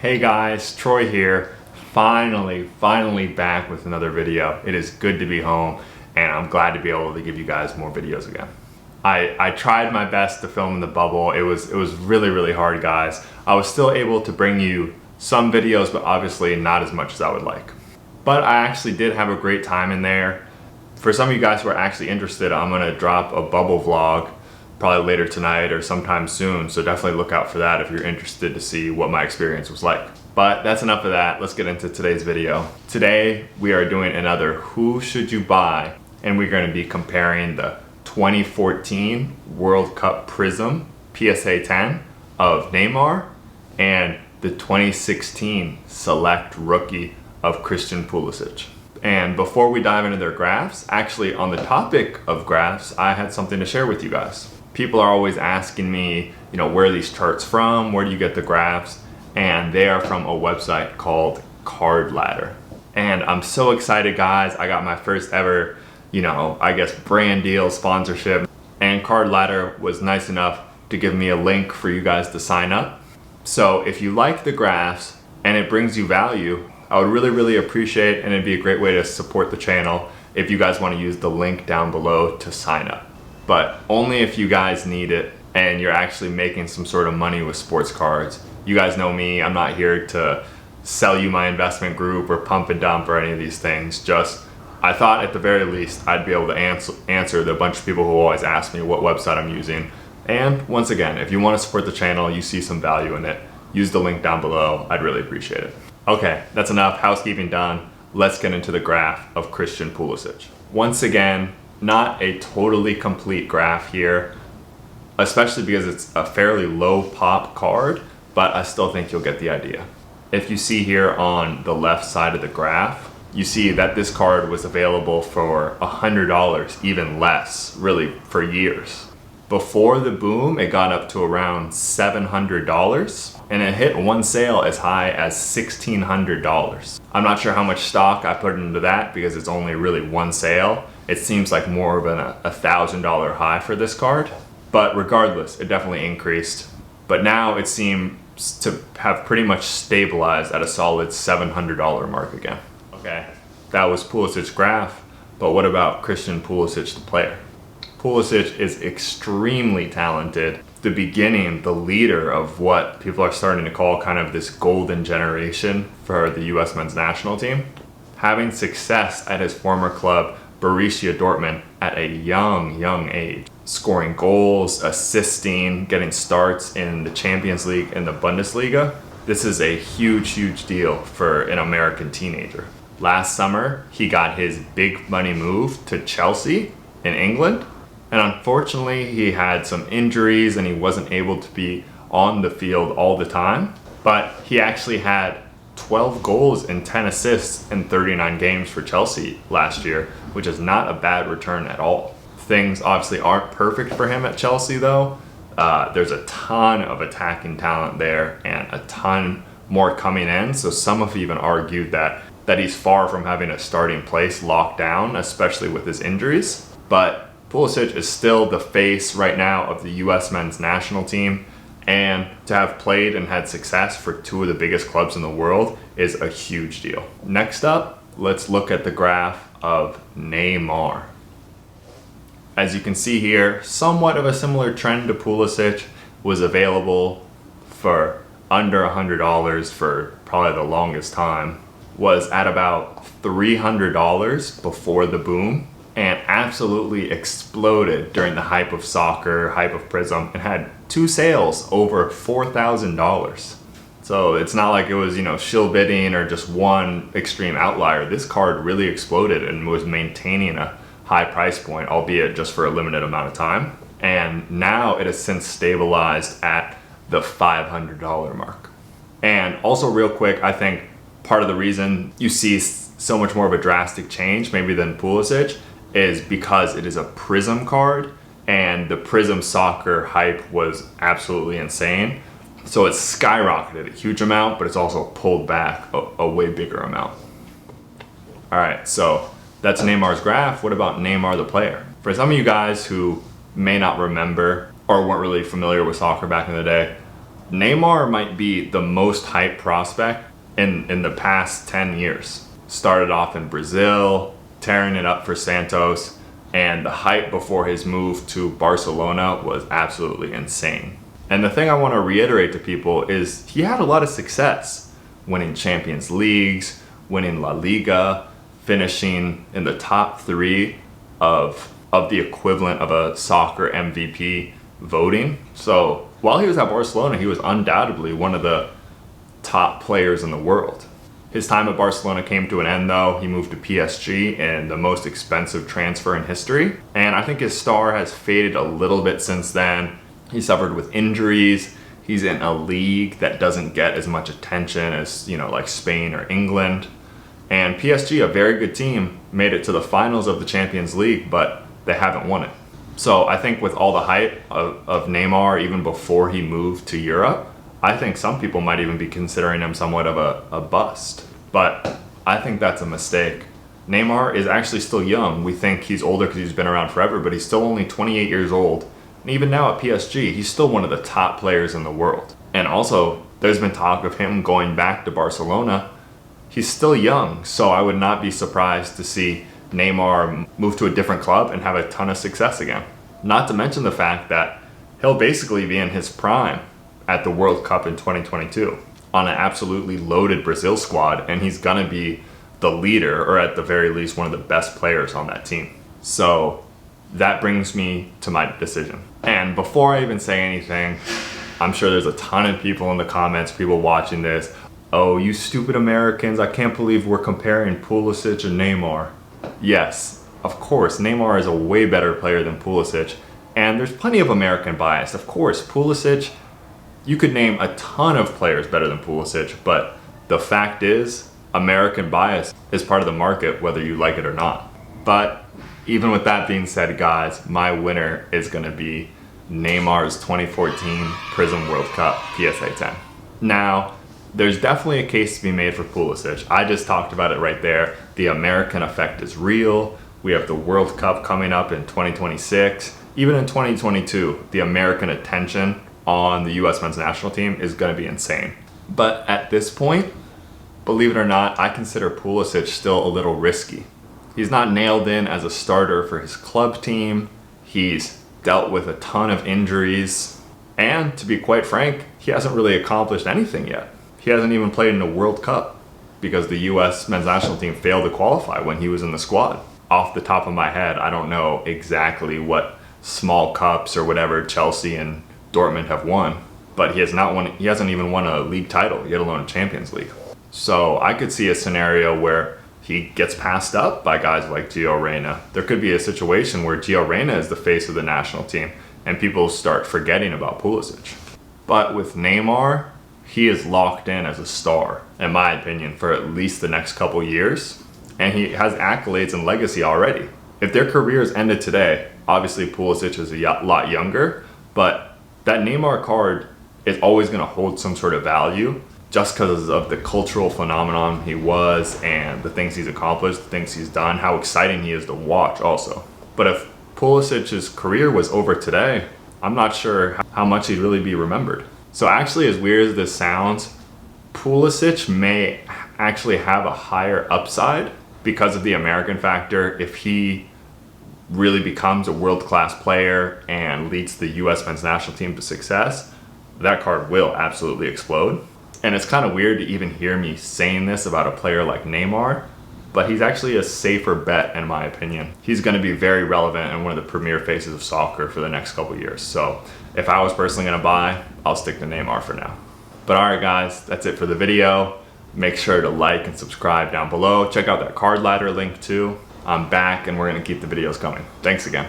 Hey guys, Troy here. Finally back with another video. It is good to be home and I'm glad to be able to give you guys more videos again. I tried my best to film in the bubble. It was really hard, guys. I was still able to bring you some videos, but obviously not as much as I would like. But I actually did have a great time in there. For some of you guys who are actually interested, I'm gonna drop a bubble vlog probably later tonight or sometime soon, so definitely look out for that if you're interested to see what my experience was like. But that's enough of that. Let's get into today's video. Today we are doing another Who Should You Buy, and we're going to be comparing the 2014 World Cup Prism PSA 10 of Neymar and the 2016 Select Rookie of Christian Pulisic. And before we dive into their graphs, actually on the topic of graphs, I had something to share with you guys. People are always asking me, where are these charts from? Where do you get the graphs? And they are from a website called Card Ladder. And I'm so excited, guys. I got my first ever, brand deal sponsorship. And Card Ladder was nice enough to give me a link for you guys to sign up. So if you like the graphs and it brings you value, I would really appreciate, and it'd be a great way to support the channel if you guys want to use the link down below to sign up. But only if you guys need it and you're actually making some sort of money with sports cards. You guys know me, I'm not here to sell you my investment group or pump and dump or any of these things. Just, I thought at the very least I'd be able to answer the bunch of people who always ask me what website I'm using. And once again, if you want to support the channel, you see some value in it, use the link down below. I'd really appreciate it. Okay, that's enough housekeeping done. Let's get into the graph of Christian Pulisic. Once again, not a totally complete graph here, especially because it's a fairly low pop card, but I still think you'll get the idea. If you see here on the left side of the graph, you see that this card was available for $100, even less, really for years. Before the boom, it got up to around $700, and it hit one sale as high as $1,600. I'm not sure how much stock I put into that because it's only really one sale. It seems like more of a $1,000 high for this card, but regardless, it definitely increased. But now it seems to have pretty much stabilized at a solid $700 mark again. Okay, that was Pulisic's graph, but what about Christian Pulisic, the player? Pulisic is extremely talented, the beginning, the leader of what people are starting to call kind of this golden generation for the US men's national team. Having success at his former club, Borussia Dortmund, at a young age. Scoring goals, assisting, getting starts in the Champions League and the Bundesliga. This is a huge deal for an American teenager. Last summer, he got his big money move to Chelsea in England. And unfortunately, he had some injuries and he wasn't able to be on the field all the time. But he actually had 12 goals and 10 assists in 39 games for Chelsea last year, which is not a bad return at all. Things obviously aren't perfect for him at Chelsea though. There's a ton of attacking talent there and a ton more coming in. So some have even argued that he's far from having a starting place locked down, especially with his injuries. But Pulisic is still the face right now of the US men's national team, and to have played and had success for two of the biggest clubs in the world is a huge deal. Next up, let's look at the graph of Neymar. As you can see here, somewhat of a similar trend to Pulisic, was available for under $100 for probably the longest time, was at about $300 before the boom, and absolutely exploded during the hype of soccer, hype of Prism, and had two sales over $4,000. So it's not like it was, shill bidding or just one extreme outlier. This card really exploded and was maintaining a high price point, albeit just for a limited amount of time. And now it has since stabilized at the $500 mark. And also real quick, I think part of the reason you see so much more of a drastic change maybe than Pulisic is because it is a Prism card, and the Prism soccer hype was absolutely insane. So it's skyrocketed a huge amount, but it's also pulled back a way bigger amount. All right, so that's Neymar's graph. What about Neymar the player? For some of you guys who may not remember or weren't really familiar with soccer back in the day, Neymar might be the most hyped prospect in the past 10 years. Started off in Brazil, tearing it up for Santos, and the hype before his move to Barcelona was absolutely insane. And the thing I want to reiterate to people is he had a lot of success, winning Champions Leagues, winning La Liga, finishing in the top 3 of the equivalent of a soccer MVP voting. So while he was at Barcelona, he was undoubtedly one of the top players in the world. His time at Barcelona came to an end though. He moved to PSG in the most expensive transfer in history. And I think his star has faded a little bit since then. He suffered with injuries. He's in a league that doesn't get as much attention as, like Spain or England. And PSG, a very good team, made it to the finals of the Champions League, but they haven't won it. So I think with all the hype of Neymar, even before he moved to Europe, I think some people might even be considering him somewhat of a bust. But I think that's a mistake. Neymar is actually still young. We think he's older because he's been around forever, but he's still only 28 years old. And even now at PSG, he's still one of the top players in the world. And also, there's been talk of him going back to Barcelona. He's still young, so I would not be surprised to see Neymar move to a different club and have a ton of success again. Not to mention the fact that he'll basically be in his prime at the World Cup in 2022 on an absolutely loaded Brazil squad, and he's gonna be the leader, or at the very least one of the best players on that team. So that brings me to my decision. And before I even say anything, I'm sure there's a ton of people in the comments, people watching this, oh, you stupid Americans, I can't believe we're comparing Pulisic and Neymar. Yes, of course, Neymar is a way better player than Pulisic, and there's plenty of American bias. Of course, Pulisic, you could name a ton of players better than Pulisic, but the fact is, American bias is part of the market, whether you like it or not. But even with that being said, guys, my winner is gonna be Neymar's 2014 Prism World Cup PSA 10. Now, there's definitely a case to be made for Pulisic. I just talked about it right there. The American effect is real. We have the World Cup coming up in 2026. Even in 2022, the American attention on the US men's national team is gonna be insane. But at this point, believe it or not, I consider Pulisic still a little risky. He's not nailed in as a starter for his club team. He's dealt with a ton of injuries. And to be quite frank, he hasn't really accomplished anything yet. He hasn't even played in a World Cup because the US men's national team failed to qualify when he was in the squad. Off the top of my head, I don't know exactly what small cups or whatever Chelsea and Dortmund have won, but he hasn't even won a league title, let alone a Champions League. So I could see a scenario where he gets passed up by guys like Gio Reyna. There could be a situation where Gio Reyna is the face of the national team and people start forgetting about Pulisic. But with Neymar, he is locked in as a star, in my opinion, for at least the next couple years. And he has accolades and legacy already. If their careers ended today, obviously Pulisic is a lot younger, but that Neymar card is always going to hold some sort of value just because of the cultural phenomenon he was and the things he's accomplished, the things he's done, how exciting he is to watch also. But if Pulisic's career was over today, I'm not sure how much he'd really be remembered. So actually, as weird as this sounds, Pulisic may actually have a higher upside because of the American factor if he really becomes a world-class player and leads the US men's national team to success. That card will absolutely explode. And it's kind of weird to even hear me saying this about a player like Neymar, but he's actually a safer bet in my opinion. He's going to be very relevant and one of the premier faces of soccer for the next couple years. So if I was personally going to buy, I'll stick to Neymar for now. But alright guys, that's it for the video. Make sure to like and subscribe down below. Check out that card ladder link too. I'm back and we're going to keep the videos coming. Thanks again.